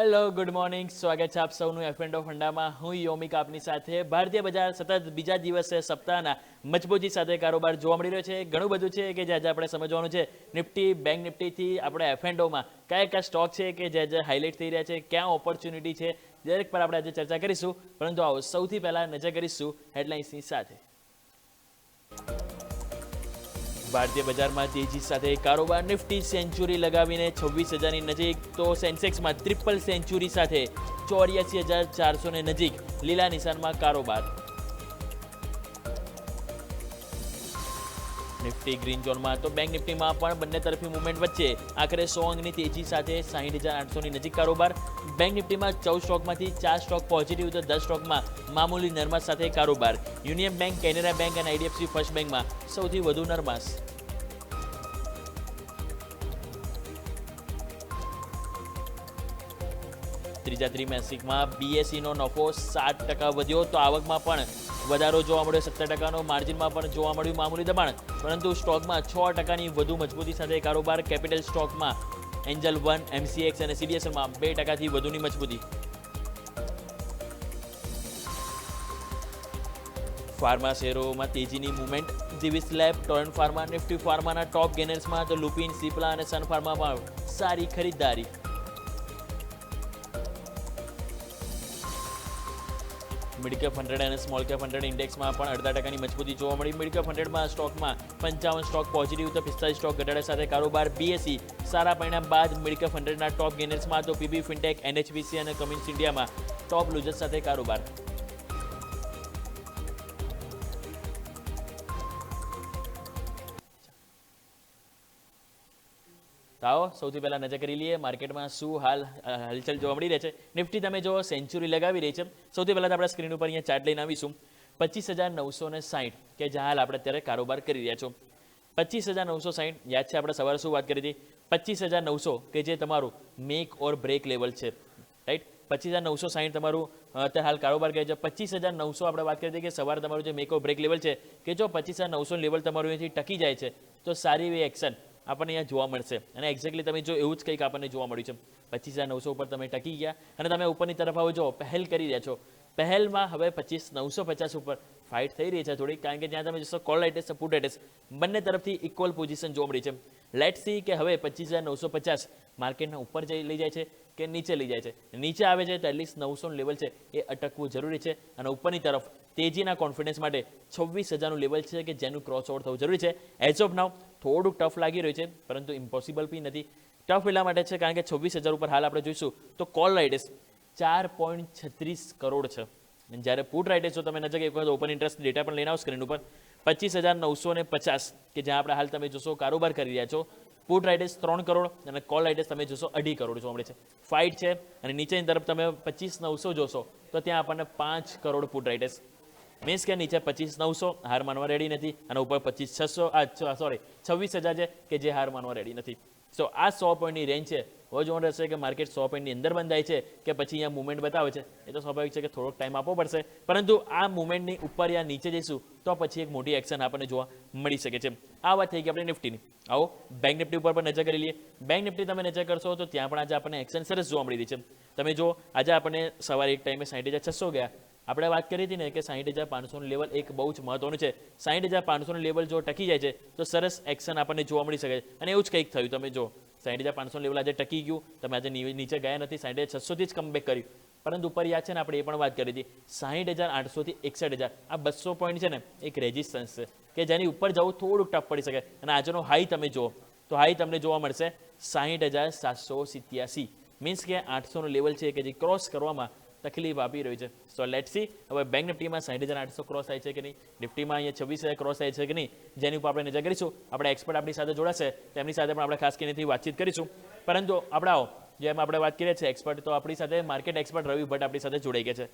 Hello good morning, સ્વાગત છે આપ સૌનું એફ&ઓ ફંડામાં. હું યોમિક આપની સાથે. ભારતીય બજાર સતત બીજા દિવસે સપ્તાહના મજબૂતી સાથે કારોબાર જોવા મળી રહ્યો છે. ઘણું બધું છે કે જે આજે આપણે સમજવાનું છે. નિફ્ટી, બેંક નિફ્ટીથી આપણે એફ&ઓમાં કયા સ્ટોક છે કે જે આજે હાઇલાઇટ થઈ રહ્યા છે, ક્યાં ઓપોર્ચ્યુનિટી છે, દરેક પર આપણે આજે ચર્ચા કરીશું. પરંતુ આવો સૌથી પહેલાં નજર કરીશું હેડલાઇન્સની સાથે. ભારતીય બજારમાં તેજી સાથે કારોબાર. નિફ્ટી સેન્ચુરી લગાવીને 26,000ની નજીક, તો સેન્સેક્સમાં ટ્રિપલ સેન્ચુરી સાથે 84,400 નજીક લીલા નિશાનમાં કારોબાર. નિફ્ટી ગ્રીન ઝોનમાં, તો બેંક નિફ્ટીમાં પણ બંને તરફી મુવમેન્ટ વચ્ચે આખરે 100 અંકની તેજી સાથે 60,800ની નજીક કારોબાર. બેંક નિફ્ટીમાં 14 સ્ટોકમાંથી 4 સ્ટોક પોઝિટિવ, તો 10 સ્ટોકમાં મામૂલી નરમાશ સાથે કારોબાર. યુનિયન બેંક, કેનેરા બેંક અને આઈડીએફસી ફર્સ્ટ બેંકમાં સૌથી વધુ નરમાશ. ત્રીજા ત્રિમાસિકમાં બીએસઈનો નફો 7% વધ્યો, તો આવકમાં પણ વધારો જોવા મળ્યો 17%. માર્જિનમાં પણ જોવા મળ્યું મામૂલી દબાણ, પરંતુ સ્ટોકમાં 6%ની વધુ મજબૂતી સાથે કારોબાર. કેપિટલ સ્ટોકમાં એન્જલ 1, એમસીએક્સ અને સીડીએસએલમાં 2%થી વધુની મજબૂતી. ફાર્મા શેરોમાં તેજીની movement. Divi's lab, Torrent pharma, Nifty ફાર્માના ટોપ ગેનર્સમાં, તો લુપિન, સિપ્લા અને સન ફાર્મામાં સારી ખરીદદારી. મિડ કેપ 100 અને સ્મોલ કેપ 100 ઇન્ડેક્સમાં પણ 0.5%ની મજબૂતી જોવા મળી. મિડ કેપ 100માં સ્ટોકમાં 55 સ્ટોક પોઝિટિવ, તો 45 સ્ટોક ઘટાડા સાથે કારોબાર. બીએસઈ સારા પરિણામ બાદ મિડ કેપ 100ના ટોપ ગેનર્સમાં, તો પીબી ફિનટેક, એનએચબીસી અને કમિન્સ ઇન્ડિયામાં ટોપ લૂઝર્સ સાથે કારોબાર. તો આવો સૌથી પહેલાં નજર કરી લઈએ માર્કેટમાં શું હલચલ જોવા મળી રહી છે. નિફ્ટી તમે જો સેન્ચુરી લગાવી રહી છે. સૌથી પહેલાં તો આપણે સ્ક્રીન ઉપર અહીંયા ચાર્ટ લઈને આવીશું. 25,960 કે જ્યાં હાલ આપણે અત્યારે કારોબાર કરી રહ્યા છો. 25,960 યાદ છે આપણે સવારે શું વાત કરી હતી? 25,900 કે જે તમારું મેક ઓર બ્રેક લેવલ છે, રાઈટ. 25,960 તમારું અત્યારે હાલ કારોબાર કરે છે. 25,900 આપણે વાત કરી હતી કે સવારે તમારું જે મેક ઓર બ્રેક લેવલ છે, કે જો 25,900 લેવલ તમારું અહીંથી ટકી જાય છે તો સારી એવી એક્શન આપણને અહીંયા જોવા મળશે. અને એક્ઝેક્ટલી તમે જો એવું જ કંઈક આપણને જોવા મળ્યું છે. 25,900 ઉપર તમે ટકી ગયા અને તમે ઉપરની તરફ આવો જો પહેલ કરી રહ્યા છો. પહેલમાં હવે 25,950 ઉપર ફાઇટ થઈ રહી છે થોડી, કારણ કે જ્યાં તમે જોશો કોલ રાઇટેસ, પુટ રાઇટેસ બંને તરફથી ઇક્વલ પોઝિશન જોવા મળી છે. લેટ સી કે હવે 25,950 માર્કેટના ઉપર લઈ જાય છે કે નીચે લઈ જાય છે. નીચે આવે છે તો એટલીસ્ટ 900નું લેવલ છે એ અટકવું જરૂરી છે. અને ઉપરની તરફ તેજીના કોન્ફિડન્સ માટે 26,000નું લેવલ છે કે જેનું ક્રોસ ઓવર થવું જરૂરી છે. એઝ ઓફ નાઉ થોડુંક ટફ લાગી રહ્યું છે, પરંતુ ઇમ્પોસિબલ બી નથી. ટફ એટલા માટે છે કારણ કે 26,000 ઉપર હાલ આપણે જોઈશું તો કોલ રાઇટેસ 4.36 કરોડ છે. જ્યારે પુટ રાઇટેસ જો તમે નજર એક વખત ઓપન ઇન્ટરેસ્ટ ડેટા પણ લઈને આવો સ્ક્રીન ઉપર, 25,950 કે જ્યાં આપણે હાલ તમે જોશો કારોબાર કરી રહ્યા છો. પુટ રાઇટેસ 3 કરોડ અને કોલ રાઇટેસ તમે જોશો 2.5 કરોડ જોવા મળે છે. ફાઇટ છે. અને નીચેની તરફ તમે 25,900 જોશો તો ત્યાં આપણને 5 કરોડ પુટ રાઇટેસ. મીન્સ કે નીચે 25,900 હાર માનવા રેડી નથી અને ઉપર 26,000 છે કે જે હાર માનવા રેડી નથી. સો આ 100 પોઈન્ટની રેન્જ છે. હવે જોવાનું રહેશે કે માર્કેટ 100 પોઈન્ટની અંદર બંધાય છે કે પછી અહીંયા મુવમેન્ટ બતાવે છે. એ તો સ્વાભાવિક છે કે થોડોક ટાઈમ આપવો પડશે, પરંતુ આ મુવમેન્ટની ઉપર યા નીચે જઈશું તો પછી એક મોટી એક્શન આપણને જોવા મળી શકે છે. આ વાત થઈ ગઈ આપણે નિફ્ટીની. આવો બેંક નિફ્ટી ઉપર પણ નજર કરી લઈએ. બેંક નિફ્ટી તમે નજર કરશો તો ત્યાં પણ આજે આપણને એક્શન સરસ જોવા મળી રહી છે. તમે જો આજે આપણને સવારે એક ટાઈમે 60,600 ગયા. આપણે વાત કરી હતી ને કે 60,500નું લેવલ એક બહુ જ મહત્વનું છે. 60,500નું લેવલ જો ટકી જાય છે તો સરસ એક્શન આપણને જોવા મળી શકે છે. અને એવું જ કંઈક થયું. તમે જો 60,500 લેવલ આજે ટકી ગયું. તમે આજે નીચે ગયા નથી, 60,600થી જ કમબેક કર્યું. પરંતુ ઉપર યાદ છે ને આપણે એ પણ વાત કરી હતી 60,800થી 61,000 આ 200 પોઈન્ટ છે ને એક રેઝિસ્ટન્સ છે કે જેની ઉપર જવું થોડુંક ટફ પડી શકે. અને આજનો હાઈ તમે જુઓ તો હાઈ તમને જોવા મળશે 60,787. મીન્સ કે 800નું લેવલ છે કે જે ક્રોસ કરવામાં તકલીફ આપી રહ્યું છે. સો લેટ સી હવે બેંક નિફ્ટીમાં 60,800 ક્રોસ થાય છે કે નહીં, નિફ્ટીમાં અહીંયા 26,000 ક્રોસ થાય છે કે નહીં, જેની ઉપર આપણે નજર કરીશું. આપણે એક્સપર્ટ આપણી સાથે જોડાશે, તેમની સાથે પણ આપણે ખાસ કરીને વાતચીત કરીશું. પરંતુ આપણે આવો જેમ આપણે વાત કરીએ છીએ એક્સપર્ટ, તો આપણી સાથે માર્કેટ એક્સપર્ટ રવિ ભટ્ટ આપણી સાથે જોડાઈ ગયા છે.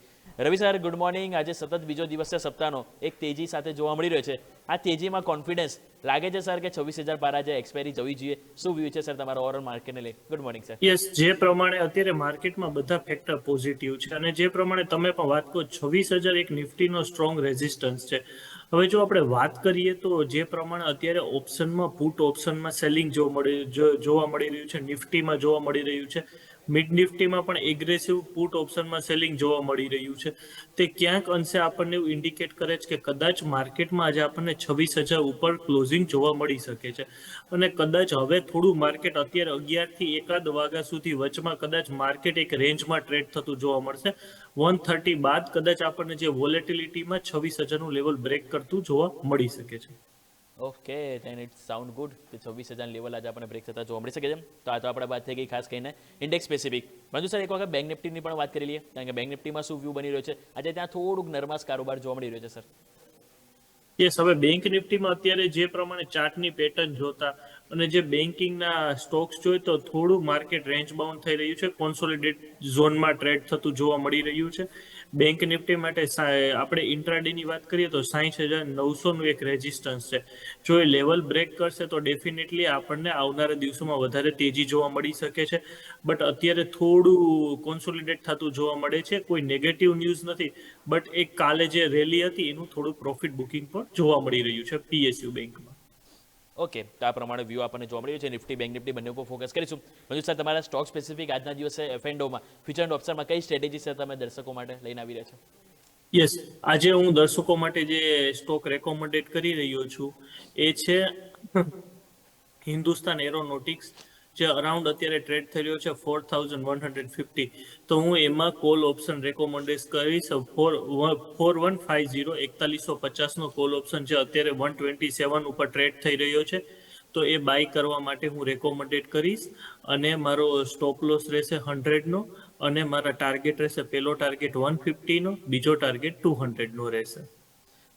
રવિ સર ગુડ મોર્નિંગ. આજે સતત બીજો દિવસ છે સપ્તાહનો, એક તેજી સાથે જોવા મળી રહ્યો છે. આ તેજીમાં કોન્ફિડન્સ લાગે છે સર કે 26,000 પાર આજે એક્સપાયરી જવી જોઈએ? શું વ્યૂ છે સર તમારો ઓવરઓલ માર્કેટને લઈ? Good morning sir. યસ, જે પ્રમાણે અત્યારે માર્કેટમાં બધા ફેક્ટર પોઝિટિવ છે અને જે પ્રમાણે તમે પણ વાત કરો 26,000 એક નિફ્ટીનો સ્ટ્રોંગ રેઝિસ્ટન્સ છે. હવે જો આપણે વાત કરીએ તો જે પ્રમાણે અત્યારે ઓપ્શનમાં પુટ ઓપ્શનમાં સેલિંગ જોવા મળી રહ્યું છે, નિફ્ટીમાં જોવા મળી રહ્યું છે. મિડ નિફ્ટીમાં પણ એગ્રેસિવ પુટ ઓપ્શનમાં સેલિંગ જોવા મળી રહ્યું છે. તે ક્યાંક અંશે આપણને એવું ઇન્ડિકેટ કરે છે કે કદાચ માર્કેટમાં આજે આપણને 26,000 ઉપર ક્લોઝિંગ જોવા મળી શકે છે. અને કદાચ હવે થોડું માર્કેટ અત્યારે 11 થી એકાદ વાગ્યા સુધી વચમાં કદાચ માર્કેટ એક રેન્જમાં ટ્રેડ થતું જોવા મળશે. 130 બાદ કદાચ આપણને જે વોલેટિલિટીમાં 26,000નું લેવલ બ્રેક કરતું જોવા મળી શકે છે. Okay then it sound good કે 26,000 લેવલ આજે આપણે બ્રેક થતા જોવા મળી શકે છે. તો આ તો આપણે વાત થઈ ગઈ ખાસ કરીને ઇન્ડેક્સ સ્પેસિફિક. પરંતુ સર એક વખત બેંક નિફ્ટીની પણ વાત કરી લઈએ, કારણ કે બેંક નિફ્ટીમાં શું વ્યૂ બની રહ્યો છે આજે? ત્યાં થોડુંક નરમાસ કારોબાર જોવા મળી રહ્યો છે સર. યસ, હવે બેંક નિફ્ટીમાં અત્યારે જે પ્રમાણે ચાર્ટની પેટર્ન જોતા અને જે બેન્કિંગના સ્ટોક્સ જોઈએ તો થોડું માર્કેટ રેન્જ બાઉન્ડ થઈ રહ્યું છે, કોન્સોલિડેટ ઝોનમાં ટ્રેડ થતું જોવા મળી રહ્યું છે. બેંક નિફ્ટી માટે આપણે ઇન્ટ્રાડેની વાત કરીએ તો 60,900નું એક રેઝિસ્ટન્સ છે. જો એ લેવલ બ્રેક કરશે તો ડેફિનેટલી આપણને આવનારા દિવસોમાં વધારે તેજી જોવા મળી શકે છે. બટ અત્યારે થોડું કોન્સોલિડેટ થતું જોવા મળે છે. કોઈ નેગેટિવ ન્યૂઝ નથી, બટ એક કાલે જે રેલી હતી એનું થોડું પ્રોફિટ બુકિંગ પણ જોવા મળી રહ્યું છે પીએસયુ બેંકમાં. ઓકે, તો આ પ્રમાણે વ્યૂ આપણને જોવા મળ્યું છે. નિફ્ટી બેંક નિફ્ટી બંને ઉપર ફોકસ કરીશું. મંજુ સર, તમારા સ્ટોક સ્પેસિફિક આજના દિવસે એફએનડોમાં ફ્યુચર એન્ડ ઓપ્શનમાં કઈ સ્ટ્રેટેજી સર તમે દર્શકો માટે લઈને આવી રહ્યા છો? યસ, આજે હું દર્શકો માટે જે સ્ટોક રેકોમેન્ડેડ કરી રહ્યો છું એ છે હિન્દુસ્તાન એરોનોટિક્સ, જે અરાઉન્ડ અત્યારે ટ્રેડ થઈ રહ્યો છે 4,150. તો હું એમાં કોલ ઓપ્શન રેકોમેન્ડેડ કરીશ. 4150 4150નો કોલ ઓપ્શન છે, અત્યારે 127 ઉપર ટ્રેડ થઈ રહ્યો છે. તો એ બાય કરવા માટે હું રેકોમેન્ડેડ કરીશ. અને મારો સ્ટોપ લોસ રહેશે 100નો, અને મારા ટાર્ગેટ રહેશે, પહેલો ટાર્ગેટ 150નો, બીજો ટાર્ગેટ 200નો રહેશે.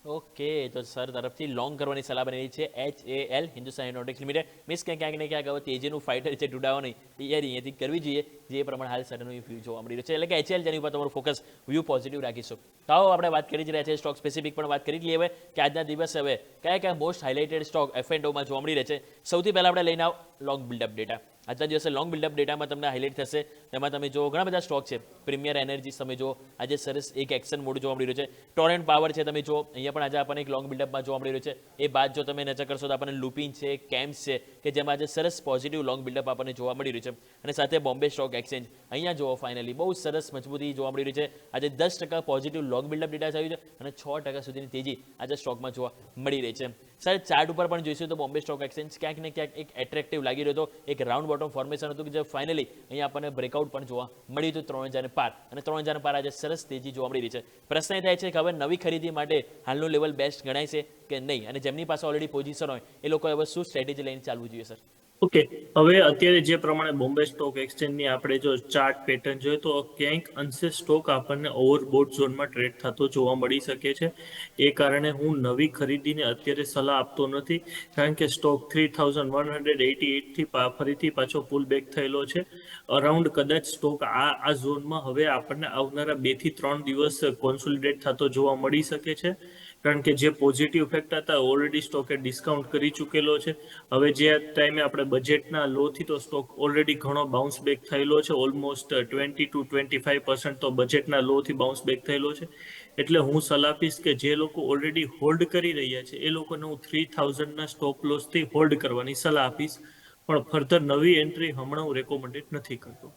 ઓકે, તો સર તરફથી લોંગ કરવાની સલાહ બની રહી છે HAL Hindustan aeronautics limited. Means કે ક્યાંક ને ક્યાંક હવે તેજીનું ફાઇટર છે ડૂડાવાની તૈયારી અહીંયાથી કરવી જોઈએ, જે પ્રમાણે હાલ સડનનું વ્યૂ જોવા મળી રહ્યું છે. એટલે કે HAL જેની ઉપર તમારું ફોકસ વ્યૂ પોઝિટિવ રાખીશું. તો આવો આપણે વાત કરી જ રહ્યા છીએ સ્ટોક સ્પેસિફિક પણ વાત કરી જ લઈએ હવે કે આજના દિવસે હવે કયા કયા મોસ્ટ હાઇલાઇટેડ સ્ટોક એફએનડોમાં જોવા મળી રહે છે. સૌથી પહેલાં આપણે લઈને આવો લોંગ બિલ્ડઅપ ડેટા. આજના દિવસે લોંગ બિલ્ડઅપ ડેટામાં તમને હાઇલાઇટ થશે. તેમાં તમે જો ઘણા બધા સ્ટોક છે. પ્રીમિયર એનર્જીસ તમે જો આજે સરસ એક એક્શન મોડ જોવા મળી રહ્યું છે. ટોરેન્ટ પાવર છે તમે જો, અહીંયા પણ આજે આપણને એક લોંગ બિલ્ડઅપમાં જોવા મળી રહ્યું છે. એ બાદ જો તમે નજર કરશો તો આપણને લુપિન છે, કેમ્સ છે, કે જેમાં આજે સરસ પોઝિટિવ લોંગ બિલ્ડઅપ આપણને જોવા મળી રહ્યું છે. અને સાથે બોમ્બે સ્ટોક એક્સચેન્જ અહીંયા જોવો ફાઇનલી બહુ સરસ મજબૂતી જોવા મળી રહી છે. આજે 10% પોઝિટિવ લોંગ બિલ્ડઅપ ડેટા આવ્યું છે અને 6% સુધીની તેજી આજે સ્ટોકમાં જોવા મળી રહી છે. સર ચાર્ટ ઉપર પણ જોઈશું તો બોમ્બે સ્ટોક એક્સચેન્જ ક્યાંક ને ક્યાંક એક એટ્રેક્ટિવ લાગી રહ્યો હતો. એક રાઉન્ડ બોટમ ફોર્મેશન હતું કે જે ફાઇનલી અહીંયા આપણને બ્રેકઆઉટ પણ જોવા મળ્યું હતું 3,000 પાર. અને 3,000 પાર આજે સરસ તેજી જોવા મળી રહી છે. પ્રશ્ન એ થાય છે કે હવે નવી ખરીદી માટે હાલનું લેવલ બેસ્ટ ગણાય છે કે નહીં, અને જેમની પાસે ઓલરેડી પોઝિશન હોય એ લોકોએ હવે શું સ્ટ્રેટેજી લઈને ચાલવું જોઈએ સર? ઓકે, હવે અત્યારે જે પ્રમાણે બોમ્બે સ્ટોક એક્સચેન્જની આપણે જો ચાર્ટ પેટર્ન જોઈએ તો ક્યાંક અંશે સ્ટોક આપણને ઓવરબોટ ઝોનમાં ટ્રેડ થતો જોવા મળી શકે છે. એ કારણે હું નવી ખરીદીને અત્યારે સલાહ આપતો નથી, કારણ કે સ્ટોક 3,188થી ફરીથી પાછો પુલ બેક થયેલો છે. અરાઉન્ડ કદાચ સ્ટોક આ ઝોનમાં હવે આપણને આવનારા 2 થી 3 દિવસ કોન્સોલિડેટ થતો જોવા મળી શકે છે. કારણ કે જે પોઝિટિવ ઇફેક્ટ હતા ઓલરેડી સ્ટોકે ડિસ્કાઉન્ટ કરી ચૂકેલો છે. હવે જે ટાઈમે આપણે બજેટના લોથી તો સ્ટોક ઓલરેડી ઘણો બાઉન્સ બેક થયેલો છે, ઓલમોસ્ટ 20 to 25% તો બજેટના લોથી બાઉન્સ બેક થયેલો છે. એટલે હું સલાહ આપીશ કે જે લોકો ઓલરેડી હોલ્ડ કરી રહ્યા છે એ લોકોને હું 3,000ના સ્ટોપ લોસથી હોલ્ડ કરવાની સલાહ આપીશ. પણ ફર્ધર નવી એન્ટ્રી હમણાં હું રેકોમેન્ડેડ નથી કરતો.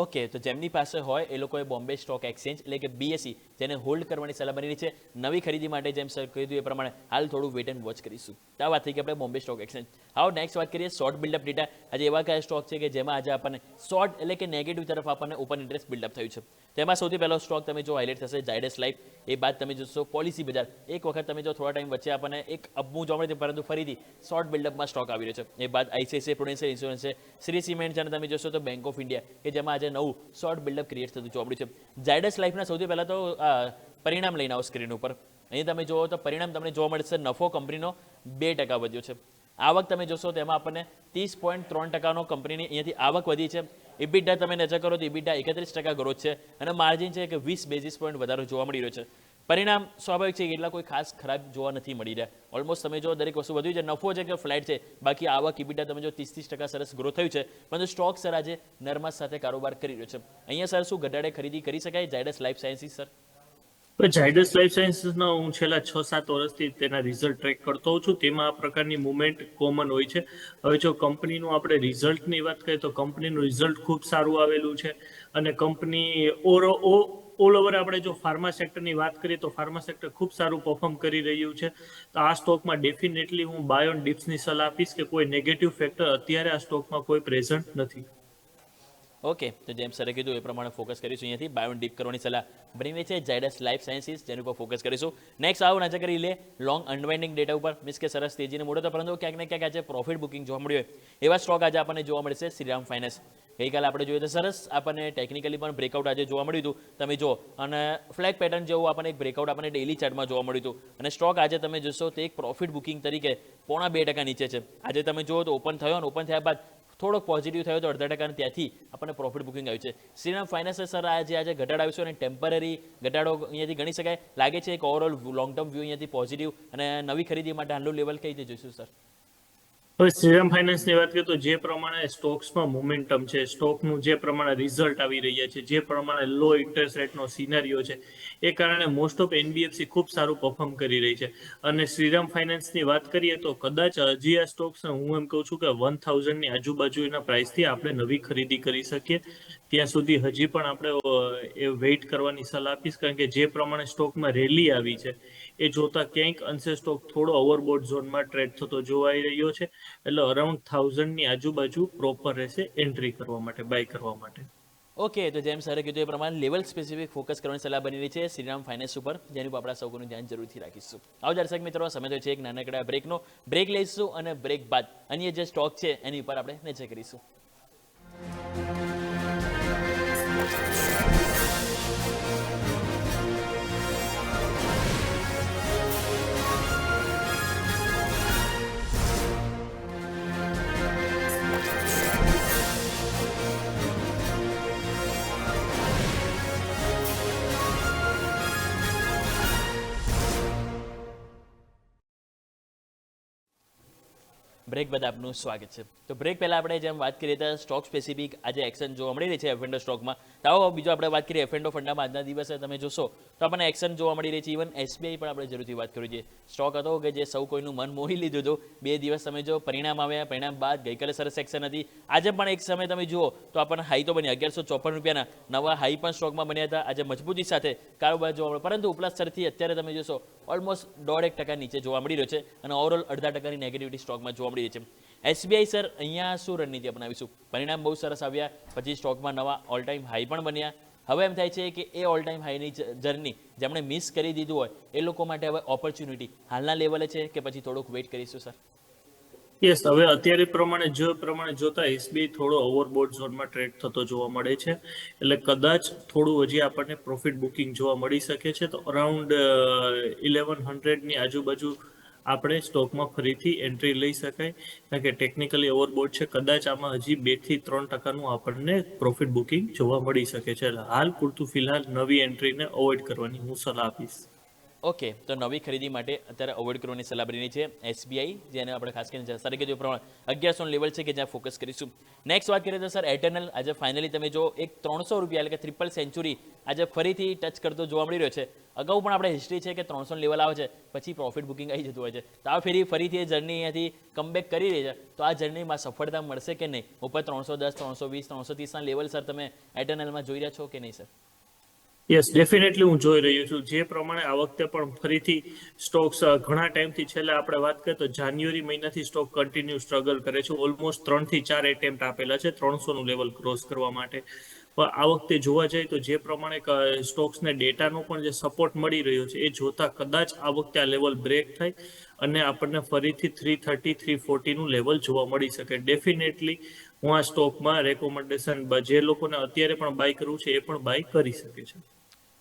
ઓકે, તો જેમની પાસે હોય એ લોકોએ બોમ્બે સ્ટોક એક્સચેન્જ એટલે કે BSE જેને હોલ્ડ કરવાની સલાહ બની રહી છે. નવી ખરીદી માટે જેમ સર કહ્યું એ પ્રમાણે હાલ થોડું વેટ એન્ડ વોચ કરીશું. તો આ વાત થઈ કે આપણે બોમ્બે સ્ટોક એક્સચેન્જ. આવો નેક્સ્ટ વાત કરીએ શોર્ટ બિલ્ડઅપ ડેટા. આજે એવા કયા સ્ટોક છે કે જેમાં આજે આપણને શોર્ટ એટલે કે નેગેટિવ તરફ આપણને ઓપન ઇન્ટરેસ્ટ બિલ્ડઅપ થયું છે. તેમાં સૌથી પહેલો સ્ટોક તમે જો હાઇલાઇટ થશે ઝાયડસ લાઇફ. એ બાદ તમે જોશો પોલિસી બજાર. એક વખત તમે જો થોડા ટાઈમ વચ્ચે આપણને એક અપમૂવ જોવા મળે છે, પરંતુ ફરીથી શોર્ટ બિલ્ડઅપમાં સ્ટોક આવી રહ્યો છે. એ બાદ ICICI પ્રુડેન્શિયલ ઇન્સ્યોરન્સ છે, શ્રી સિમેન્ટ છે, અને તમે જોશો તો બેંક ઓફ ઇન્ડિયા કે જેમાં આજે નવું શોર્ટ બિલ્ડઅપ ક્રિએટ થતું જોવા મળ્યું છે. ઝાયડસ લાઈફના સૌથી પહેલાં તો પરિણામ લઈને આવો સ્ક્રીન ઉપર. અહીં તમે જુઓ તો પરિણામ તમને જોવા મળશે. નફો કંપનીનો 2% વધ્યો છે. આવક તમે જોશો તેમાં આપણને 30.3%નો કંપનીની અહીંયાથી આવક વધી છે. ઇબિટા તમે નજર કરો તો ઇબિટા 31% ગ્રોથ છે અને માર્જિન છે કે 20 બેઝિસ પોઈન્ટ વધારો જોવા મળી રહ્યો છે. પરિણામ સ્વાભાવિક છે કે એટલા કોઈ ખાસ ખરાબ જોવા નથી મળી રહ્યા. ઓલમોસ્ટ તમે જો દરેક વસ્તુ વધ્યું છે. નફો છે કે ફ્લેટ છે, બાકી આવક ઇબિટા તમે જો 30% સરસ ગ્રોથ થયું છે. પરંતુ સ્ટોક સર આજે નરમાશ સાથે કારોબાર કરી રહ્યો છે. અહીંયા સર શું ઘટાડે ખરીદી કરી શકાય Zydus life sciences sir? Zydus life સાયન્સીસના હું છેલ્લા 6-7 વર્ષથી તેના રિઝલ્ટ ટ્રેક કરતો હોઉં છું. તેમાં આ પ્રકારની મુવમેન્ટ કોમન હોય છે. હવે જો કંપનીનું આપણે રિઝલ્ટની વાત કરીએ તો કંપનીનું રિઝલ્ટ ખૂબ સારું આવેલું છે અને કંપની ઓલ ઓવર આપણે જો ફાર્મા સેક્ટરની વાત કરીએ તો ફાર્મા સેક્ટર ખૂબ સારું પરફોર્મ કરી રહ્યું છે. તો આ સ્ટોકમાં ડેફિનેટલી હું બાય ઓન ડિપ્સની સલાહ આપીશ કે કોઈ નેગેટિવ ફેક્ટર અત્યારે આ સ્ટોકમાં કોઈ પ્રેઝન્ટ નથી. ઓકે, તો જેમ સરે કીધું એ પ્રમાણે ફોકસ કરીશું. અહીંયાથી બાયોન ડીપ કરવાની સલાહ બની છે ઝાયડસ લાઈફ સાયન્સીસ, જેની ઉપર ફોકસ કરીશું. નેક્સ્ટ આવું નજર કરી લે લોંગ અનવાઇન્ડિંગ ડેટા ઉપર, મીન્સ કે સરસ તેજીને મોડો હતો, પરંતુ ક્યાંક ને ક્યાંક આજે પ્રોફિટ બુકિંગ જોવા મળ્યું હોય એવા સ્ટોક આજે આપણને જોવા મળશે. શ્રીરામ ફાઇનાન્સ ગઈકાલે આપણે જોઈએ તો સરસ આપણને ટેકનિકલી પણ બ્રેકઆઉટ આજે જોવા મળ્યું હતું, તમે જો, અને ફ્લેગ પેટર્ન જેવું આપણને એક બ્રેકઆઉટ આપણને ડેઇલી ચાર્ટમાં જોવા મળ્યું હતું. અને સ્ટોક આજે તમે જોશો તો એક પ્રોફિટ બુકિંગ તરીકે 0.2% નીચે છે. આજે તમે જુઓ તો ઓપન થયો, અને ઓપન થયા બાદ થોડોક પોઝિટિવ થયો તો 0.5%, ત્યાંથી આપણને પ્રોફિટ બુકિંગ આવ્યું છે. શ્રીરામ ફાઇનાન્સ સર આજે ઘટાડો આવ્યો છે અને ટેમ્પરરી ઘટાડો અહીંયાથી ગણી શકાય. લાગે છે એક ઓવરઓલ લોંગ ટર્મ વ્યૂ અહીંયાથી પોઝિટિવ, અને નવી ખરીદી માટે હાલનું લેવલ કઈ રીતે જોઈશું સર? હવે શ્રીરામ ફાઇનાન્સની વાત કરીએ તો જે પ્રમાણે સ્ટોક્સમાં મોમેન્ટમ છે, સ્ટોકનું જે પ્રમાણે રિઝલ્ટ આવી રહ્યા છે, જે પ્રમાણે લો ઇન્ટરેસ્ટ રેટનો સિનારીઓ છે, એ કારણે મોસ્ટ ઓફ એનબીએફસી ખૂબ સારું પરફોર્મ કરી રહી છે. અને શ્રીરામ ફાઇનાન્સની વાત કરીએ તો કદાચ હજી આ સ્ટોક્સ હું એમ કહું છું કે 1000ની આજુબાજુના પ્રાઇસથી આપણે નવી ખરીદી કરી શકીએ. ત્યાં સુધી હજી પણ આપણે એ વેઇટ કરવાની સલાહ આપીશ, કારણ કે જે પ્રમાણે સ્ટોકમાં રેલી આવી છે એ જોતા ક્યાંક અંશે સ્ટોક થોડો ઓવરબોટ ઝોનમાં ટ્રેડ થતો જોવાઈ રહ્યો છે. એટલે અરાઉન્ડ 1000ની આજુબાજુ પ્રોપર રહેશે એન્ટ્રી કરવા માટે, બાય કરવા માટે. ઓકે, તો જેમ સરે કીધું એ પ્રમાણે લેવલ સ્પેસિફિક ફોકસ કરવાની સલાહ બની રહી છે શ્રીરામ ફાઇનાન્સ ઉપર, જેની ઉપર આપણા સૌનું ધ્યાન જરૂરથી રાખીશું. આવો દર્શક મિત્રો, સમય તો છે એક નાનકડા બ્રેકનો. બ્રેક લઈશું અને બ્રેક બાદ અન્ય જે સ્ટોક છે એની ઉપર આપણે નજર કરીશું. બ્રેક બાદ આપનું સ્વાગત છે. તો બ્રેક પહેલાં આપણે જેમ વાત કરીએ તો સ્ટોક સ્પેસિફિક આજે એક્શન જોવા મળી રહી છે એફએન્ડો સ્ટોકમાં. તો આવો બીજો આપણે વાત કરીએ એફએન્ડો ફંડામાં આજના દિવસે તમે જોશો તો આપણને એક્શન જોવા મળી રહી છે. ઇવન એસબીઆઈ પણ આપણે જરૂરથી વાત કરવી જોઈએ. સ્ટોક હતો કે જે સૌ કોઈનું મન મોહી લીધું હતું. 2 દિવસ તમે જો પરિણામ આવ્યા, પરિણામ બાદ ગઈકાલે સરસ એક્શન હતી. આજે પણ એક સમય તમે જુઓ તો આપણને હાઈ તો બન્યા 1154 રૂપિયાના નવા હાઈ પણ સ્ટોકમાં બન્યા હતા. આજે મજબૂતી સાથે કારોબાર જોવા મળે, પરંતુ ઉપલા સ્તરથી અત્યારે તમે જોશો ઓલમોસ્ટ 1.5% નીચે જોવા મળી રહ્યો છે, અને ઓવરઓલ 0.5%ની નેગેટિવિટી સ્ટોકમાં જોવા મળી રહી છે. એસબીઆઈ સર અહીંયા શું રણનીતિ અપનાવીશું? પરિણામ બહુ સરસ આવ્યા, પછી સ્ટોકમાં નવા ઓલ ટાઈમ હાઈ પણ બન્યા. હવે એમ થાય છે કે એ ઓલ ટાઈમ હાઈની જર્ની જેમણે મિસ કરી દીધું હોય એ લોકો માટે હવે ઓપોર્ચ્યુનિટી હાલના લેવલે છે કે પછી થોડુંક વેઇટ કરીશું સર? યસ, હવે અત્યારે પ્રમાણે જોતા એસબીઆઈ થોડો ઓવરબોટ ઝોનમાં ટ્રેડ થતો જોવા મળે છે. એટલે કદાચ થોડું હજી આપણને પ્રોફિટ બુકિંગ જોવા મળી શકે છે. તો અરાઉન્ડ 1100ની આજુબાજુ આપણે સ્ટોકમાં ફરીથી એન્ટ્રી લઈ શકાય, કારણ કે ટેકનિકલી ઓવરબોટ છે. કદાચ આમાં હજી 2-3% આપણને પ્રોફિટ બુકિંગ જોવા મળી શકે છે. એટલે હાલ પૂરતું ફિલહાલ નવી એન્ટ્રીને અવોઇડ કરવાની હું સલાહ આપીશ. ઓકે, તો નવી ખરીદી માટે અત્યારે અવોઇડ કરવાની સલાહ બની છે એસબીઆઈ, જેને આપણે ખાસ કરીને સર કીધું પ્રમાણે 1100 લેવલ છે કે જ્યાં ફોકસ કરીશું. નેક્સ્ટ વાત કરીએ તો સર એટર્નલ આજે ફાઇનલી તમે જો એક 300 રૂપિયા એટલે કે ટ્રિપલ સેન્ચુરી આજે ફરીથી ટચ કરતો જોવા મળી રહ્યો છે. અગાઉ પણ આપણે હિસ્ટ્રી છે કે 300 લેવલ આવે છે પછી પ્રોફિટ બુકિંગ આવી જતું હોય છે. તો આ ફરીથી એ જર્ની અહીંયાથી કમબેક કરી રહી છે. તો આ જર્નીમાં સફળતા મળશે કે નહીં? ઉપર 310, 320, 330ના લેવલ સર તમે એટર્નલમાં જોઈ રહ્યા છો કે નહીં સર? યસ, ડેફિનેટલી હું જોઈ રહ્યો છું. જે પ્રમાણે આ વખતે પણ ફરીથી સ્ટોક્સ ઘણા ટાઈમથી, છેલ્લે આપણે વાત કરીએ તો જાન્યુઆરી મહિનાથી સ્ટોક કન્ટિન્યુ સ્ટ્રગલ કરે છે. ઓલમોસ્ટ 3-4 એટેમ્પ્ટ આપેલા છે 300નું લેવલ ક્રોસ કરવા માટે. પણ આ વખતે જોવા જઈએ તો જે પ્રમાણે સ્ટોક્સને ડેટાનો પણ જે સપોર્ટ મળી રહ્યો છે એ જોતા કદાચ આ વખતે આ લેવલ બ્રેક થાય અને આપણને ફરીથી 330, 340નું લેવલ જોવા મળી શકે. ડેફિનેટલી હું આ સ્ટોકમાં રેકોમેન્ડેશન જે લોકોને અત્યારે પણ બાય કરવું છે એ પણ બાય કરી શકે છે.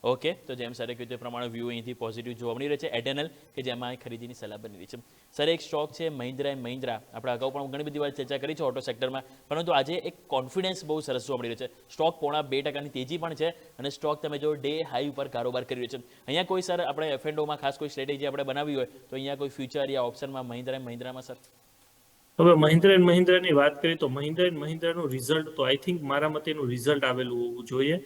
ઓકે, તો જેમ સરે કીધું એ પ્રમાણે વ્યૂ અહીંથી પોઝિટિવ જોવા મળી રહ્યો છે એટર્નલ, કે જેમાં ખરીદીની સલાહ બની રહી છે. સર એક સ્ટોક છે મહિન્દ્રા એન્ડ મહિન્દ્રા, આપણે અગાઉ પણ ઘણી બધી વાર ચર્ચા કરી છે ઓટો સેક્ટરમાં, પરંતુ આજે એક કોન્ફિડન્સ બહુ સરસ જોવા મળી રહ્યો છે. સ્ટોક 0.2%ની તેજી પણ છે, અને સ્ટોક તમે જો ડે હાઈ ઉપર કારોબાર કરી રહ્યો છે. અહીંયા કોઈ સર આપણે એફએન્ડોમાં ખાસ કોઈ સ્ટ્રેટેજી આપણે બનાવી હોય તો અહીંયા કોઈ ફ્યુચર યા ઓપ્શનમાં મહિન્દ્રા એન્ડ મહિન્દ્રામાં સર? હવે મહિન્દ્રા એન્ડ મહિન્દ્રાની વાત કરીએ તો મહિન્દ્રા એન્ડ મહિન્દ્રાનું રિઝલ્ટ તો આઈ થિંક મારા મતે એનું રિઝલ્ટ આવેલું હોવું જોઈએ,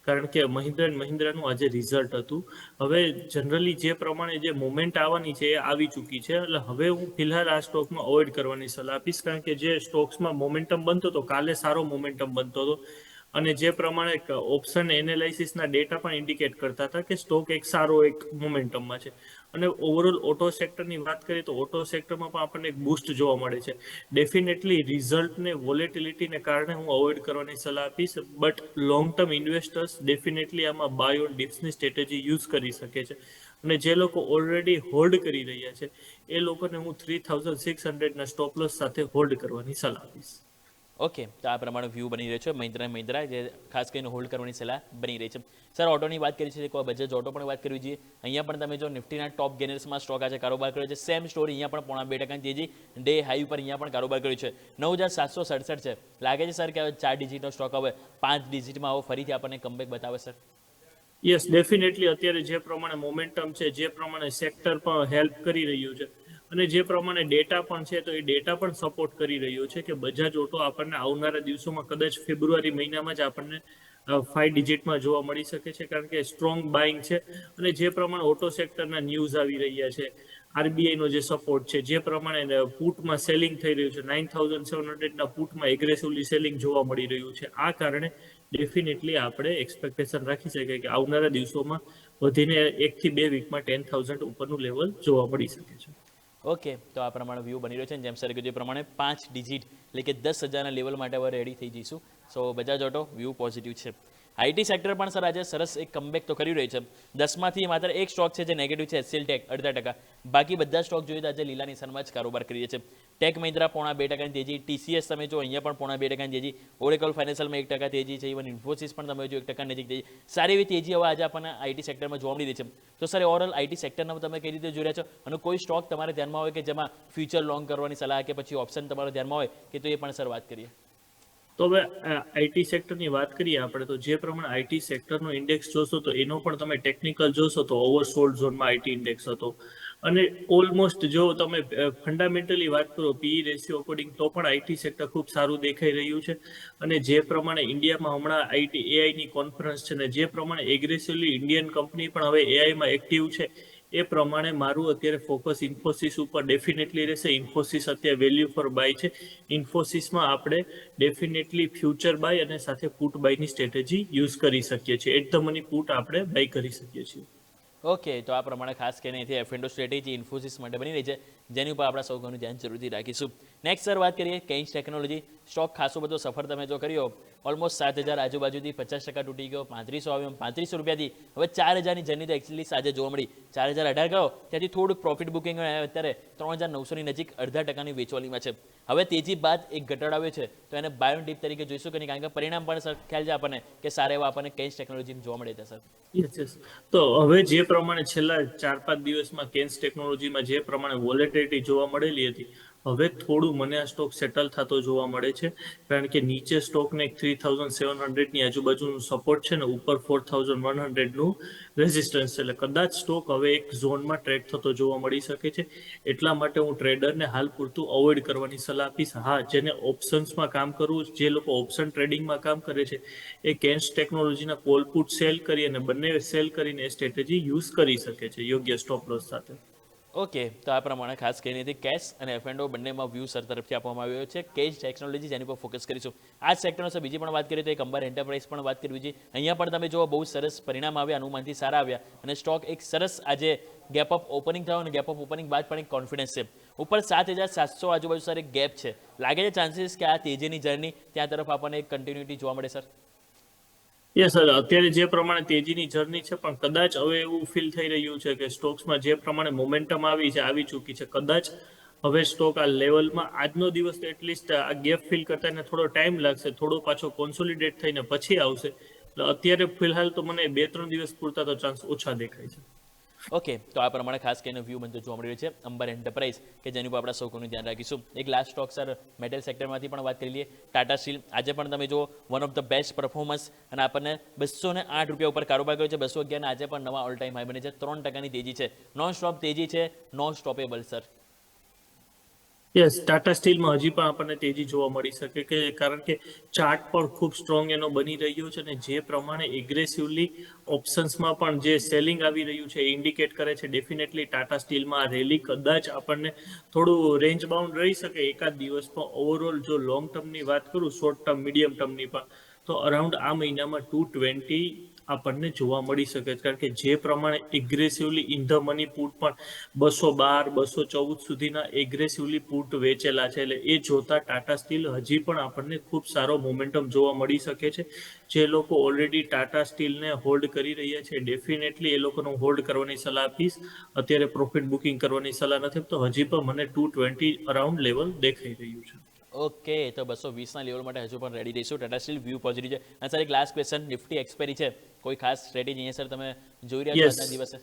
કારણ કે મહિન્દ્રા એન્ડ મહિન્દ્રાનું આજે રિઝલ્ટ હતું. હવે જનરલી જે પ્રમાણે જે મોમેન્ટ આવવાની છે એ આવી ચૂકી છે, એટલે હવે હું ફિલહાલ આ સ્ટોકમાં અવોઇડ કરવાની સલાહ આપીશ, કારણ કે જે સ્ટોક્સમાં મોમેન્ટમ બનતો હતો, કાલે સારો મોમેન્ટમ બનતો હતો, અને જે પ્રમાણે ઓપ્શન એનાલિસિસના ડેટા પણ ઇન્ડિકેટ કરતા હતા કે સ્ટોક એક સારો એક મોમેન્ટમમાં છે. અને ઓવરઓલ ઓટો સેક્ટરની વાત કરીએ તો ઓટો સેક્ટરમાં પણ આપણને એક બૂસ્ટ જોવા મળે છે. ડેફિનેટલી રિઝલ્ટને વોલેટિલિટીને કારણે હું અવોઇડ કરવાની સલાહ આપીશ, but long term investors definitely આમાં બાય ઓન ડિપ્સની સ્ટ્રેટેજી યુઝ કરી શકે છે. અને જે લોકો ઓલરેડી હોલ્ડ કરી રહ્યા છે એ લોકોને હું 3600ના સ્ટોપ લોસ સાથે હોલ્ડ કરવાની સલાહ આપીશ. ઓકે, તો આ પ્રમાણે વ્યૂ બની રહ્યો છે મહિન્દ્રા એન્ડ મહિન્દ્રા, જે ખાસ કરીને હોલ્ડ કરવાની સલાહ બની રહી છે. સર, ઓટોની વાત કરી છે, એક બજાજ ઓટો પણ વાત કરવી જોઈએ. અહીંયા પણ તમે જો નિફ્ટીના ટોપ ગેનર્સમાં સ્ટોક આજે કારોબાર કર્યો છે. સેમ સ્ટોરી અહીંયા પણ 0.2% તેજી, ડે હાઈ પર અહીંયા પણ કારોબાર કર્યું છે. 9767 છે. લાગે છે સર કે હવે 4 ડિજિટનો સ્ટોક હવે 5 ડિજિટમાં આવો ફરીથી આપણને કમબેક બતાવે સર? યસ, ડેફિનેટલી અત્યારે જે પ્રમાણે મોમેન્ટમ છે, જે પ્રમાણે સેક્ટર પણ હેલ્પ કરી રહ્યું છે, અને જે પ્રમાણે ડેટા પણ છે, તો એ ડેટા પણ સપોર્ટ કરી રહ્યો છે કે બજાજ ઓટો આપણને આવનારા દિવસોમાં કદાચ ફેબ્રુઆરી મહિનામાં જ આપણને 5 ડિજિટમાં જોવા મળી શકે છે, કારણ કે સ્ટ્રોંગ બાઇંગ છે. અને જે પ્રમાણે ઓટો સેક્ટરના ન્યૂઝ આવી રહ્યા છે, આરબીઆઈનો જે સપોર્ટ છે, જે પ્રમાણે પુટમાં સેલિંગ થઈ રહ્યું છે, 9700ના પુટમાં એગ્રેસિવલી સેલિંગ જોવા મળી રહ્યું છે, આ કારણે ડેફિનેટલી આપણે એક્સપેક્ટેશન રાખી શકીએ કે આવનારા દિવસોમાં વધીને 1 થી 2 વીકમાં 10,000 ઉપરનું લેવલ જોવા મળી શકે છે. ઓકે, તો આ પ્રમાણે વ્યૂ બની રહ્યો છે. જેમ સર કીધું એ પ્રમાણે 5 ડિજિટ એટલે કે 10,000ના લેવલ માટે હવે રેડી થઈ જઈશું. સો બજાજ ઓટો વ્યૂ પોઝિટિવ છે. આઈટી સેક્ટર પણ સર આજે સરસ એક કમબેક તો કરી રહી છે. 10માંથી માત્ર એક સ્ટોક છે જે નેગેટિવ છે, એચસીએલ ટેક 0.5%. બાકી બધા સ્ટોક જોઈએ તો આજે લીલા નિશાનમાં જ કારોબાર કરી રહ્યા છે. ટેક મહિન્દ્રા 0.2% તેજી, ટીસીએસ તમે જો અહીંયા પણ 0.2% તેજી, ઓરેકલ ફાઇનાન્શિયલમાં 1% તેજી છે, ઇવન ઇન્ફોસિસ પણ તમે જો 1% નજીક તેજી. સારી એવી તેજી હવે આજે આપણને આઈટી સેક્ટરમાં જોવા મળી રહી છે. તો સર, ઓવરઓલ આઈટી સેક્ટરના તમે કઈ રીતે જોઈ રહ્યા છો, અને કોઈ સ્ટોક તમારે ધ્યાનમાં હોય કે જેમાં ફ્યુચર લોંગ કરવાની સલાહ કે પછી ઓપ્શન તમારા ધ્યાનમાં હોય કે, તો એ પણ સર વાત કરીએ. તો હવે આઈટી સેક્ટરની વાત કરીએ આપણે, તો જે પ્રમાણે આઈટી સેક્ટરનો ઇન્ડેક્સ જોશો તો એનો પણ તમે ટેકનિકલ જોશો તો ઓવરસોલ્ડ ઝોનમાં આઈટી ઇન્ડેક્સ હતો. અને ઓલમોસ્ટ જો તમે ફંડામેન્ટલી વાત કરો પીઈ રેશિયો અકોર્ડિંગ, તો પણ આઈટી સેક્ટર ખૂબ સારું દેખાઈ રહ્યું છે. અને જે પ્રમાણે ઇન્ડિયામાં હમણાં એઆઈની કોન્ફરન્સ છે, ને જે પ્રમાણે એગ્રેસિવલી ઇન્ડિયન કંપની પણ હવે એઆઈમાં એક્ટિવ છે, એ પ્રમાણે મારું અત્યારે ફોકસ ઇન્ફોસિસ ઉપર ડેફિનેટલી રહેશે. ઇન્ફોસિસ અત્યારે વેલ્યુ ફોર બાય છે. ઇન્ફોસિસમાં આપણે ડેફિનેટલી ફ્યુચર બાય અને સાથે પુટ બાયની સ્ટ્રેટેજી યુઝ કરી શકીએ છીએ. એટ ધ મની પુટ આપણે બાય કરી શકીએ છીએ. ઓકે, તો આ પ્રમાણે ખાસ કરીને અહીંથી એફએન્ડો સ્ટ્રેટેજી ઇન્ફોસિસ માટે બની રહી છે, જેની ઉપર આપણા સૌ કોઈનું ધ્યાન જરૂરથી રાખીશું. નેક્સ્ટ સર વાત કરીએ કેન્ચ ટેકનોલોજી. સ્ટોક ખાસો બધો સફર તમે જો કર્યો, ઓલમોસ્ટ 7,000 આજુબાજુથી 50% તૂટી ગયો, 3500 આવ્યો, 3500 રૂપિયાથી હવે 4,000ની જર્ની તો એકચ્યુઅલી આજે જોવા મળી. 4,018 ગયો, ત્યાંથી થોડુંક પ્રોફિટ બુકિંગ અત્યારે 3,900ની નજીક 0.5%ની વેચવાલીમાં છે. હવે તેજી બાદ એક ઘટાડો આવ્યો છે, તો એને બાયોન ડીપ તરીકે જોઈશું કે નહીં, કારણ કે પરિણામ પણ સર ખ્યાલ છે આપણને કે સારા એવા આપણને કેન્ચ ટેકનોલોજી જોવા મળે છે સર. યસ. તો હવે જે પ્રમાણે છેલ્લા 4-5 દિવસમાં કેન્સ ટેકનોલોજીમાં જે પ્રમાણે વોલેટિલિટી જોવા મળેલી હતી, હવે થોડું મને આ સ્ટોક સેટલ થતો જોવા મળે છે, કારણ કે નીચે સ્ટોકને 3,700ની આજુબાજુનું સપોર્ટ છે, ને ઉપર 4,100નું રેઝિસ્ટન્સ છે. એટલે કદાચ સ્ટોક હવે એક ઝોનમાં ટ્રેડ થતો જોવા મળી શકે છે. એટલા માટે હું ટ્રેડરને હાલ પૂરતું અવોઇડ કરવાની સલાહ આપીશ. હા, જેને ઓપ્શન્સમાં કામ કરવું, જે લોકો ઓપ્શન ટ્રેડિંગમાં કામ કરે છે, એ કેન્સ ટેકનોલોજીના કોલ પુટ સેલ કરી અને બંને સેલ કરીને એ સ્ટ્રેટેજી યુઝ કરી શકે છે યોગ્ય સ્ટોપ લોસ સાથે. ઓકે, તો આ પ્રમાણે ખાસ કરીને કેશ અને એફએન્ડો બંનેમાં વ્યૂ સર તરફથી આપવામાં આવ્યો છે. કેજ ટેકનોલોજી જેની પર ફોકસ કરીશું. આ જ સેક્ટરનો સર બીજી પણ વાત કરીએ તો એક અંબર એન્ટરપ્રાઇઝ પણ વાત કરવી છે. અહીંયા પણ તમે જો બહુ સરસ પરિણામ આવ્યા, અનુમાનથી સારા આવ્યા, અને સ્ટોક એક સરસ આજે ગેપ અપ ઓપનિંગ થયો, અને ગેપ અપ ઓપનિંગ બાદ પણ એક કોન્ફિડન્સ છે. ઉપર 7,700 આજુબાજુ સર એક ગેપ છે. લાગે છે ચાન્સીસ કે આ તેજીની જર્ની ત્યાં તરફ આપણને એક કન્ટિન્યુટી જોવા મળે સર? યસ સર, અત્યારે જે પ્રમાણે તેજીની જર્ની છે, પણ કદાચ હવે એવું ફીલ થઈ રહ્યું છે કે સ્ટોક્સમાં જે પ્રમાણે મોમેન્ટમ આવી ચૂકી છે, કદાચ હવે સ્ટોક આ લેવલમાં આજનો દિવસ તો એટલીસ્ટ આ ગેપ ફિલ કરતા એને થોડો ટાઈમ લાગશે, થોડો પાછો કોન્સોલિડેટ થઈને પછી આવશે. એટલે અત્યારે ફિલહાલ તો મને 2-3 દિવસ પૂરતા તો ચાન્સ ઓછા દેખાય છે. ઓકે, તો આ પ્રમાણે ખાસ કરીને વ્યૂ બનતો જોવા મળી રહ્યો છે અંબર એન્ટરપ્રાઇઝ, કે જેની ઉપર આપણે સૌ કોઈનું ધ્યાન રાખીશું. એક લાસ્ટ સ્ટોક સર મેટલ સેક્ટરમાંથી પણ વાત કરી લઈએ. ટાટા સ્ટીલ આજે પણ તમે જો one of the best performance, અને આપણને 208 રૂપિયા ઉપર કારોબાર કર્યો છે. 211 આજે પણ નવા ઓલ ટાઈમ હાઈ બને છે. 3%ની તેજી છે. નોન સ્ટોપ તેજી છે, નોન સ્ટોપેબલ સર. યસ, ટાટા સ્ટીલમાં હજી પણ આપણને તેજી જોવા મળી શકે કે કારણ કે ચાર્ટ પણ ખૂબ સ્ટ્રોંગ એનો બની રહ્યો છે અને જે પ્રમાણે એગ્રેસિવલી ઓપ્શન્સમાં પણ જે સેલિંગ આવી રહ્યું છે એ ઇન્ડિકેટ કરે છે ડેફિનેટલી ટાટા સ્ટીલમાં આ રેલી કદાચ આપણને થોડું રેન્જ બાઉન્ડ રહી શકે એકાદ દિવસ, પણ ઓવરઓલ જો લોંગ ટર્મની વાત કરું, શોર્ટ ટર્મ મીડિયમ ટર્મની પણ, તો અરાઉન્ડ આ મહિનામાં 220 આપણને જોવા મળી શકે છે કારણ કે જે પ્રમાણે aggressively in the money put પણ 212 214 સુધીના એગ્રેસિવલી પુટ વેચેલા છે એટલે એ જોતા ટાટા સ્ટીલ હજી પણ આપણને ખૂબ સારો મોમેન્ટમ જોવા મળી શકે છે. જે લોકો ઓલરેડી ટાટા સ્ટીલને હોલ્ડ કરી રહ્યા છે ડેફિનેટલી એ લોકોને હોલ્ડ કરવાની સલાહ આપીશ. અત્યારે પ્રોફિટ બુકિંગ કરવાની સલાહ નથી આપતો, હજી પણ મને 220 અરાઉન્ડ લેવલ દેખાઈ રહ્યું છે. ઓકે, તો 220ના લેવલ માટે હજુ પણ રેડી રહીશું. ટાટા સ્ટીલ વ્યૂ પોઝિટિવ છે. અને સર એક લાસ્ટ ક્વેશ્ચન, નિફ્ટી એક્સપાયરી છે, કોઈ ખાસ સ્ટ્રેટેજી અહીંયા સર તમે જોઈ રહ્યા છો યસ, આજના દિવસે?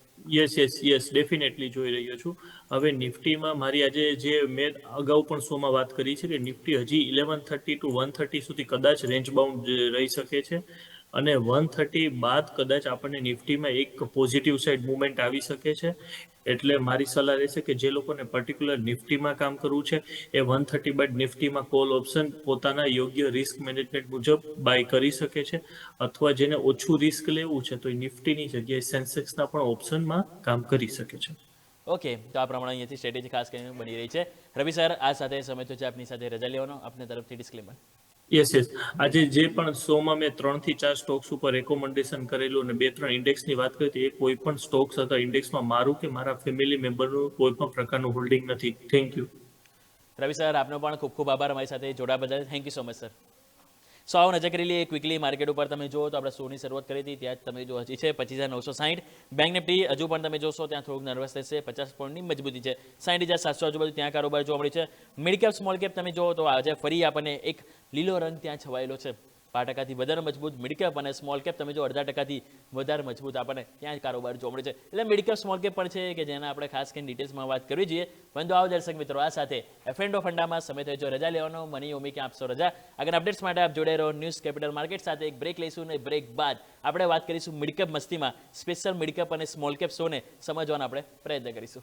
યસ ડેફિનેટલી જોઈ રહ્યો છું. હવે નિફ્ટીમાં મારી આજે જે મેં અગાઉ પણ શોમાં વાત કરી છે કે નિફ્ટી હજી 1130 ટુ 130 સુધી કદાચ રેન્જ બાઉન્ડ રહી શકે છે અને 130 બાદ કદાચ આપણને નિફ્ટીમાં એક પોઝિટિવ સાઇડ મુવમેન્ટ આવી શકે છે. એટલે મારી સલાહ રહેશે કે જે લોકોને પર્ટિક્યુલર નિફ્ટીમાં કામ કરવું છે એ 130 બાદ નિફ્ટીમાં કોલ ઓપ્શન પોતાના યોગ્ય રિસ્ક મેનેજમેન્ટ મુજબ બાય કરી શકે છે, અથવા જેને ઓછું રિસ્ક લેવું છે તો એ નિફ્ટીની જગ્યાએ સેન્સેક્સના પણ ઓપ્શનમાં કામ કરી શકે છે. ઓકે, તો આ પ્રમાણે અહીંયાથી સ્ટ્રેટેજી ખાસ કરીને બની રહી છે. રવિ સર, આ સાથે સમય તો છે આપની સાથે રજા લેવાનો, આપની તરફથી ડિસ્ક્લેમર. યસ, આજે જે પણ શોમાં મેં 3 થી 4 સ્ટોક્સ ઉપર રેકોમેન્ડેશન કરેલું અને 2-3 ઇન્ડેક્સની વાત કરી હતી, એ કોઈ પણ સ્ટોક્સ અથવા ઇન્ડેક્સમાં મારું કે મારા ફેમિલી મેમ્બરનું કોઈ પણ પ્રકારનું હોલ્ડિંગ નથી. Thank you. રવિ સર, આપનો પણ ખૂબ ખૂબ આભાર અમારી સાથે જોડાવા બદલ. Thank you so much sir. So આવો નજર કરી લઈએ ક્વિકલી માર્કેટ ઉપર. તમે જુઓ તો આપણે શોની શરૂઆત કરી હતી ત્યાં જ તમે જો હજી છે 25,960. બેંક નિફ્ટી હજુ પણ તમે જોશો ત્યાં થોડુંક નર્વસ થશે, 50 પોઈન્ટની મજબૂતી છે. 60,700 આજુબાજુ ત્યાં કારોબાર જોવા મળી છે. મિડ કેપ સ્મોલ કેપ તમે જુઓ તો આજે ફરી આપણને એક લીલો રંગ ત્યાં છવાયેલો છે. 5% વધારે મજબૂત મિડ કેપ અને સ્મોલ કેપ તમે જો 0.5% વધારે મજબૂત આપણને ત્યાં કારોબાર જોવા મળે છે. એટલે મિડ કેપ સ્મોલ કેપ પણ છે કે જેના આપણે ખાસ કરીને ડિટેલ્સમાં વાત કરવી જોઈએ. પરંતુ આવો દર્શક મિત્રો, આ સાથે F&O ફંડામાં સમય થયો જો રજા લેવાનો, મને ઉમી કે આપશો રજા. આગળ અપડેટ્સ માટે આપ જોડે રહો ન્યૂઝ કેપિટલ માર્કેટ સાથે. એક બ્રેક લઈશું અને બ્રેક બાદ આપણે વાત કરીશું મિડ કેપ મસ્તીમાં. સ્પેશિયલ મિડ કેપ અને સ્મોલ કેપ શોને સમજવાનો આપણે પ્રયત્ન કરીશું.